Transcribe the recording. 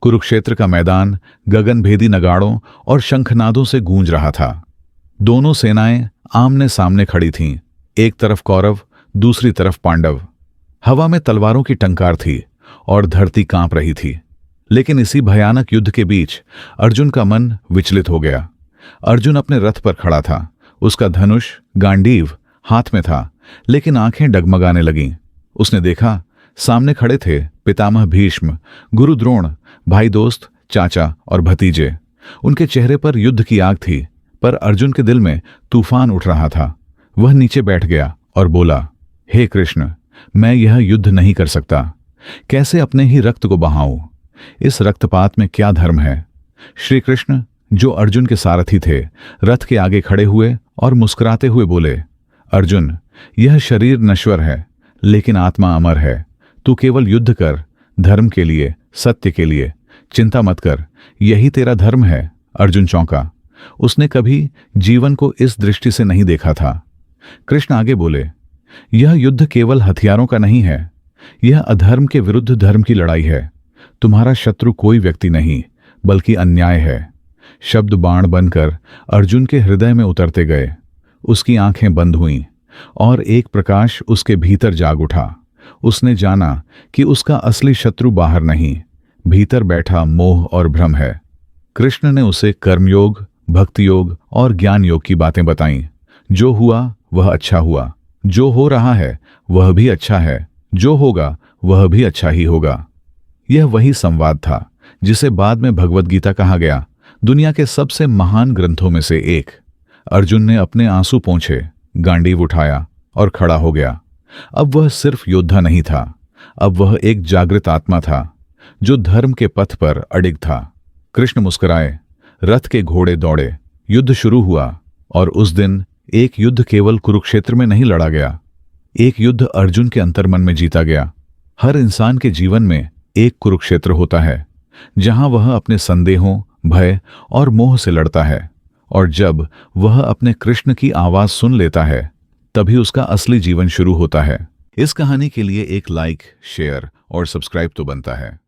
कुरुक्षेत्र का मैदान गगनभेदी नगाड़ों और शंखनादों से गूंज रहा था। दोनों सेनाएं आमने सामने खड़ी थीं, एक तरफ कौरव, दूसरी तरफ पांडव। हवा में तलवारों की टंकार थी और धरती कांप रही थी। लेकिन इसी भयानक युद्ध के बीच अर्जुन का मन विचलित हो गया। अर्जुन अपने रथ पर खड़ा था, उसका धनुष गांडीव हाथ में था, लेकिन आंखें डगमगाने लगीं। उसने देखा, सामने खड़े थे पितामह भीष्म, गुरु द्रोण, भाई दोस्त, चाचा और भतीजे। उनके चेहरे पर युद्ध की आग थी, पर अर्जुन के दिल में तूफान उठ रहा था। वह नीचे बैठ गया और बोला, हे कृष्ण, मैं यह युद्ध नहीं कर सकता। कैसे अपने ही रक्त को बहाऊं? इस रक्तपात में क्या धर्म है? श्री कृष्ण, जो अर्जुन के सारथी थे, रथ के आगे खड़े हुए और मुस्कुराते हुए बोले, अर्जुन, यह शरीर नश्वर है, लेकिन आत्मा अमर है। तू केवल युद्ध कर, धर्म के लिए, सत्य के लिए। चिंता मत कर, यही तेरा धर्म है। अर्जुन चौंका। उसने कभी जीवन को इस दृष्टि से नहीं देखा था। कृष्ण आगे बोले, यह युद्ध केवल हथियारों का नहीं है, यह अधर्म के विरुद्ध धर्म की लड़ाई है। तुम्हारा शत्रु कोई व्यक्ति नहीं, बल्कि अन्याय है। शब्द बाण बनकर अर्जुन के हृदय में उतरते गए। उसकी आंखें बंद हुईं और एक प्रकाश उसके भीतर जाग उठा। उसने जाना कि उसका असली शत्रु बाहर नहीं, भीतर बैठा मोह और भ्रम है। कृष्ण ने उसे कर्मयोग, भक्ति योग और ज्ञान योग की बातें बताईं। जो हुआ वह अच्छा हुआ, जो हो रहा है वह भी अच्छा है, जो होगा वह भी अच्छा ही होगा। यह वही संवाद था जिसे बाद में भगवद गीता कहा गया, दुनिया के सबसे महान ग्रंथों में से एक। अर्जुन ने अपने आंसू पोंछे, गांडीव उठाया और खड़ा हो गया। अब वह सिर्फ योद्धा नहीं था, अब वह एक जागृत आत्मा था जो धर्म के पथ पर अडिग था। कृष्ण मुस्कुराए, रथ के घोड़े दौड़े, युद्ध शुरू हुआ। और उस दिन एक युद्ध केवल कुरुक्षेत्र में नहीं लड़ा गया, एक युद्ध अर्जुन के अंतर्मन में जीता गया। हर इंसान के जीवन में एक कुरुक्षेत्र होता है, जहां वह अपने संदेहों, भय और मोह से लड़ता है। और जब वह अपने कृष्ण की आवाज सुन लेता है, तभी उसका असली जीवन शुरू होता है। इस कहानी के लिए एक लाइक, शेयर और सब्सक्राइब तो बनता है।